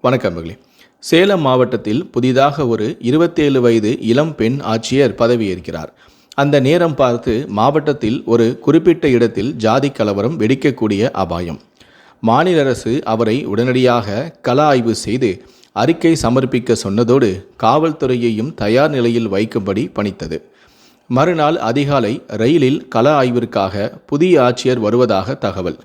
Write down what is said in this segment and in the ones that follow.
வணக்கம் மகளே. சேலம் மாவட்டத்தில் புதிதாக ஒரு 27 வயது இளம் பெண் ஆட்சியர் பதவியேற்கிறார். அந்த நேரம் பார்த்து மாவட்டத்தில் ஒரு குறிப்பிட்ட இடத்தில் ஜாதி கலவரம் வெடிக்கக்கூடிய அபாயம். மாநில அரசு அவரை உடனடியாக கள ஆய்வு செய்து அறிக்கை சமர்ப்பிக்க சொன்னதோடு காவல்துறையையும் தயார் நிலையில் வைக்கும்படி பணித்தது. மறுநாள் அதிகாலை ரயிலில் கள ஆய்விற்காக புதிய ஆட்சியர் வருவதாக தகவல்.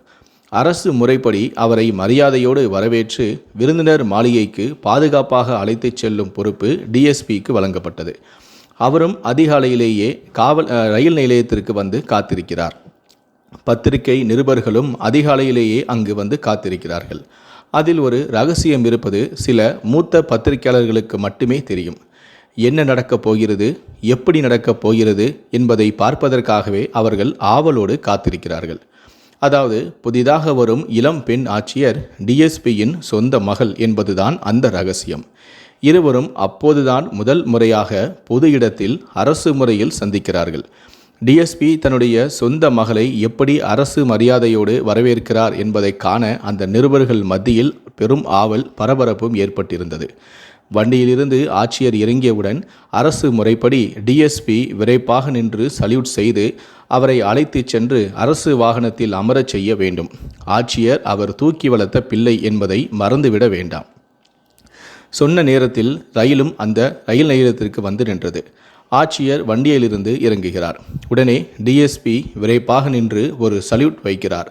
அரசு முறைப்படி அவரை மரியாதையோடு வரவேற்று விருந்தினர் மாளிகைக்கு பாதுகாப்பாக அழைத்துச் செல்லும் பொறுப்பு டிஎஸ்பிக்கு வழங்கப்பட்டது. அவரும் அதிகாலையிலேயே ரயில் நிலையத்திற்கு வந்து காத்திருக்கிறார். பத்திரிகை நிருபர்களும் அதிகாலையிலேயே அங்கு வந்து காத்திருக்கிறார்கள். அதில் ஒரு ரகசியம் இருப்பது சில மூத்த பத்திரிகையாளர்களுக்கு மட்டுமே தெரியும். என்ன நடக்கப் போகிறது, எப்படி நடக்கப் போகிறது என்பதை பார்ப்பதற்காகவே அவர்கள் ஆவலோடு காத்திருக்கிறார்கள். அதாவது புதிதாக வரும் இளம் பெண் ஆட்சியர் டிஎஸ்பியின் சொந்த மகள் என்பதுதான் அந்த ரகசியம். இருவரும் அப்போதுதான் முதல் முறையாக பொது இடத்தில் அரசு முறையில் சந்திக்கிறார்கள். டிஎஸ்பி தன்னுடைய சொந்த மகளை எப்படி அரசு மரியாதையோடு வரவேற்கிறார் என்பதை காண அந்த நிருபர்கள் மத்தியில் பெரும் ஆவல் பரபரப்பும் ஏற்பட்டிருந்தது. வண்டியிலிருந்து ஆட்சியர் இறங்கியவுடன் அரசு முறைப்படி டிஎஸ்பி விரைப்பாக நின்று சல்யூட் செய்து அவரை அழைத்துச் சென்று அரசு வாகனத்தில் அமரச் செய்ய வேண்டும். ஆட்சியர் அவர் தூக்கி வளர்த்த பிள்ளை என்பதை மறந்துவிட வேண்டாம். சொன்ன நேரத்தில் ரயிலும் அந்த ரயில் நிலையத்திற்கு வந்து நின்றது. ஆட்சியர் வண்டியிலிருந்து இறங்குகிறார். உடனே டிஎஸ்பி விரைப்பாக நின்று ஒரு சல்யூட் வைக்கிறார்.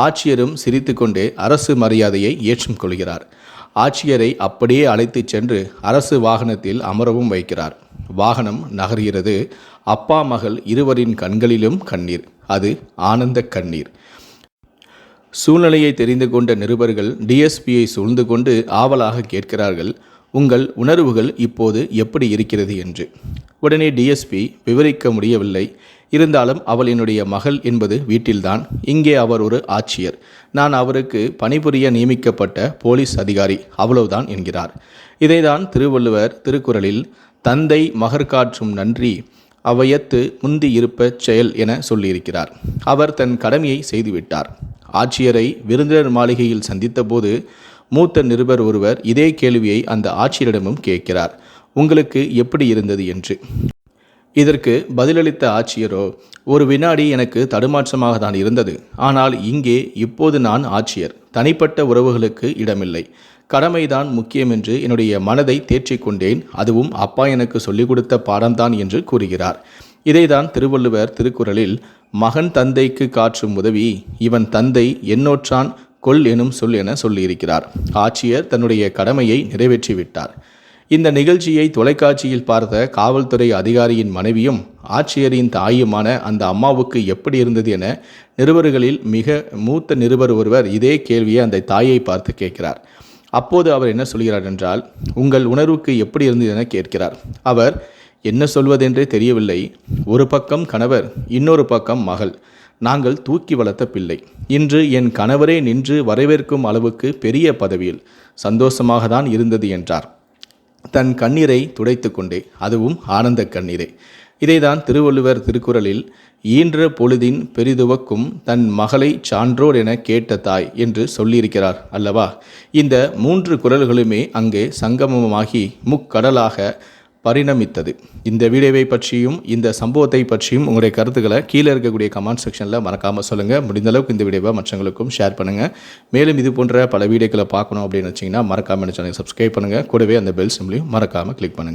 ஆட்சியரும் சிரித்துக்கொண்டே அரசு மரியாதையை ஏற்றும் கொள்கிறார். ஆட்சியரை அப்படியே அழைத்துச் சென்று அரசு வாகனத்தில் அமரவும் வைக்கிறார். வாகனம் நகர்கிறது. அப்பா மகள் இருவரின் கண்களிலும் கண்ணீர். அது ஆனந்த கண்ணீர். சூழ்நிலையை தெரிந்து கொண்ட நிருபர்கள் டிஎஸ்பியை சூழ்ந்து கொண்டு ஆவலாக கேட்கிறார்கள், உங்கள் உணர்வுகள் இப்போது எப்படி இருக்கிறது என்று. உடனே டிஎஸ்பி விவரிக்க முடியவில்லை. இருந்தாலும் அவள் என்னுடைய மகள் என்பது வீட்டில்தான். இங்கே அவர் ஒரு ஆட்சியர். நான் அவருக்கு பணிபுரிய நியமிக்கப்பட்ட போலீஸ் அதிகாரி, அவ்வளவுதான் என்கிறார். இதைதான் திருவள்ளுவர் திருக்குறளில் தந்தை மகற்காற்றும் நன்றி அவையத்து முந்தி இருப்ப செயல் என சொல்லியிருக்கிறார். அவர் தன் கடமையை செய்துவிட்டார். ஆட்சியரை விருந்தினர் மாளிகையில் சந்தித்தபோது மூத்த நிருபர் ஒருவர் இதே கேள்வியை அந்த ஆட்சியரிடமும் கேட்கிறார், உங்களுக்கு எப்படி இருந்தது என்று. இதற்கு பதிலளித்த ஆட்சியரோ, ஒரு வினாடி எனக்கு தடுமாற்றமாக தான் இருந்தது. ஆனால் இங்கே இப்போது நான் ஆட்சியர். தனிப்பட்ட உறவுகளுக்கு இடமில்லை. கடமைதான் முக்கியம் என்று என்னுடைய மனதை தேற்றிக்கொண்டேன். அதுவும் அப்பா எனக்கு சொல்லிக் கொடுத்த பாடம்தான் என்று கூறுகிறார். இதைதான் திருவள்ளுவர் திருக்குறளில் மகன் தந்தைக்கு காற்றும் உதவி இவன் தந்தை என்னோற்றான் கொல் எனும் சொல் என சொல்லியிருக்கிறார். ஆட்சியர் தன்னுடைய கடமையை நிறைவேற்றிவிட்டார். இந்த நிகழ்ச்சியை தொலைக்காட்சியில் பார்த்த காவல்துறை அதிகாரியின் மனைவியும் ஆட்சியரின் தாயுமான அந்த அம்மாவுக்கு எப்படி இருந்தது என நிருபர்களில் மிக மூத்த நிருபர் ஒருவர் இதே கேள்வியை அந்த தாயை பார்த்து கேட்கிறார். அப்போது அவர் என்ன சொல்கிறார் என்றால், உங்கள் உணர்வுக்கு எப்படி இருந்தது என கேட்கிறார். அவர் என்ன சொல்வதென்றே தெரியவில்லை. ஒரு பக்கம் கணவர், இன்னொரு பக்கம் மகள். நாங்கள் தூக்கி வளர்த்த பிள்ளை. இன்று என் கணவரே நின்று வரவேற்கும் அளவுக்கு பெரிய பதவியில் சந்தோஷமாக தான் இருந்தது என்றார். தன் கண்ணீரை துடைத்து கொண்டே, அதுவும் ஆனந்த கண்ணீரை. இதைதான் திருவள்ளுவர் திருக்குறளில் ஈன்ற பொழுதின் பெரிதுவக்கும் தன் மகளை சான்றோர் என கேட்ட தாய் என்று சொல்லியிருக்கிறார் அல்லவா. இந்த 3 குறள்களுமே அங்கே சங்கமமாகி முக்கடலாக பரிணமித்தது. இந்த வீடியோவை பற்றியும் இந்த சம்பவத்தை பற்றியும் உங்களுடைய கருத்துக்களை கீழே இருக்கக்கூடிய கமெண்ட் செக்ஷனில் மறக்காமல் சொல்லுங்கள். முடிந்த அளவுக்கு இந்த வீடியோவை மற்றவங்களுக்கும் ஷேர் பண்ணுங்கள். மேலும் இது போன்ற பல வீடியோக்களை பார்க்கணும் அப்படின்னு வச்சிங்கன்னா மறக்காமல் சேனலை சப்ஸ்கிரைப் பண்ணுங்கள். கூடவே அந்த பெல் சிம்லையும் மறக்காமல் கிளிக் பண்ணுங்கள்.